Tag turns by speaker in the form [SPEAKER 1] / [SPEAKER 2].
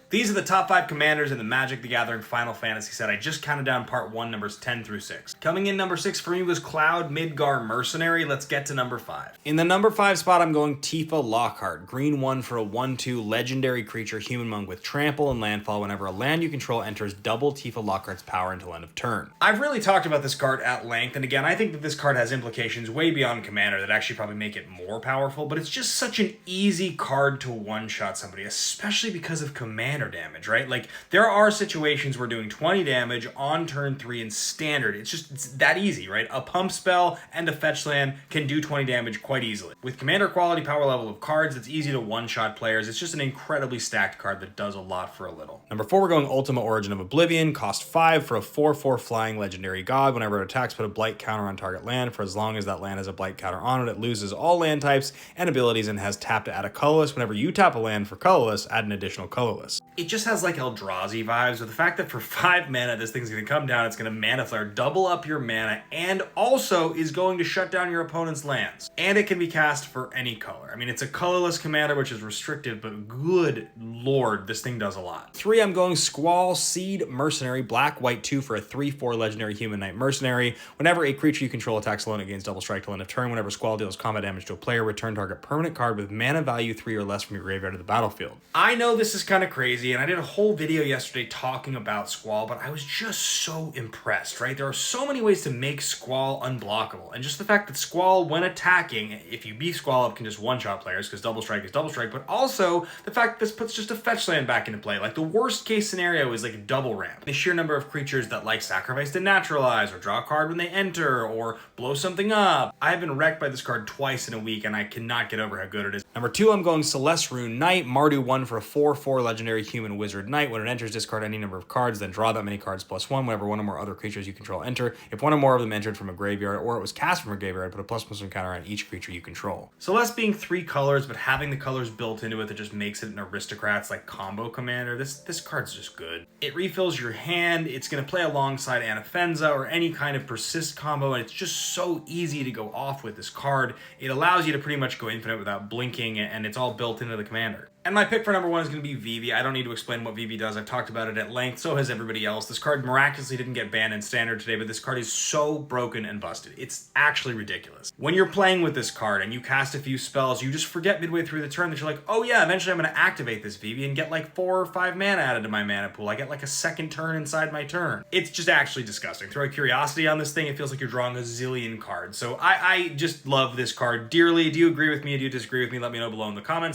[SPEAKER 1] These are the top 5 commanders in the Magic the Gathering Final Fantasy set. I just counted down part 1, numbers 10 through 6. Coming in number 6 for me was Cloud Midgar Mercenary. Let's get to number 5. In the number 5 spot, I'm going Tifa Lockhart. Green 1 for a 1/2 legendary creature, human monk with trample and landfall. Whenever a land you control enters, double Tifa Lockhart's power until end of turn. I've really talked about this card at length, and again, I think that this card has implications way beyond Commander that actually probably make it more powerful, but it's just such an easy card to one-shot somebody, especially because of Commander damage, right? Like, there are situations where doing 20 damage on turn 3 in Standard, it's that easy, right? A pump spell and a fetch land can do 20 damage quite easily. With Commander quality power level of cards, it's easy to one-shot players. It's just an incredibly stacked card that does a lot for a little. Number 4, we're going Ultima Origin of Oblivion. Cost 5 for a 4/4 flying legendary god. Whenever it attacks, put a blight counter on target land. For as long as that land has a blight counter on it, it loses all land types and abilities and has tap to add a colorless. Whenever you tap a land for colorless, add an additional colorless. It just has like Eldrazi vibes, with the fact that for 5 mana, this thing's going to come down, it's going to mana flare, double up your mana, and also is going to shut down your opponent's lands. And it can be cast for any color. I mean, it's a colorless commander, which is restrictive, but good lord, this thing does a lot. 3, I'm going Squall Seed Mercenary, black, white 2 for a 3/4 legendary human knight mercenary. Whenever a creature you control attacks alone, it gains double strike till end of turn. Whenever Squall deals combat damage to a player, return target permanent card with mana value 3 or less from your graveyard to the battlefield. I know this is kind of crazy, and I did a whole video yesterday talking about Squall, but I was just so impressed, right? There are so many ways to make Squall unblockable, and just the fact that Squall, when attacking, if you beef Squall up, can just one-shot players, because double strike is double strike, but also the fact that this puts just a fetch land back into play. Like, the worst case scenario is like a double ramp. The sheer number of creatures that like sacrifice to naturalize, or draw a card when they enter, or blow something up. I've been wrecked by this card twice in a week, and I cannot get over how good it is. Number 2, I'm going Celestron Knight. Mardu 1 for a 4/4 legendary human wizard knight. When it enters, discard any number of cards, then draw that many cards +1. Whenever one or more other creatures you control enter, if one or more of them entered from a graveyard or it was cast from a graveyard, put a +1 counter on each creature you control. Celeste being 3 colors, but having the colors built into it that just makes it an aristocrat's like combo commander, this card's just good. It refills your hand, it's going to play alongside Anafenza or any kind of persist combo, and it's just so easy to go off with this card. It allows you to pretty much go infinite without blinking, and it's all built into the commander. And my pick for number 1 is going to be Vivv. I don't need to explain what Vivv does. I've talked about it at length. So has everybody else. This card miraculously didn't get banned in Standard today, but this card is so broken and busted. It's actually ridiculous. When you're playing with this card and you cast a few spells, you just forget midway through the turn that you're like, oh yeah, eventually I'm going to activate this Vivv and get like 4 or 5 mana added to my mana pool. I get like a second turn inside my turn. It's just actually disgusting. Throw a Curiosity on this thing, it feels like you're drawing a zillion cards. So I just love this card dearly. Do you agree with me? Do you disagree with me? Let me know below in the comments.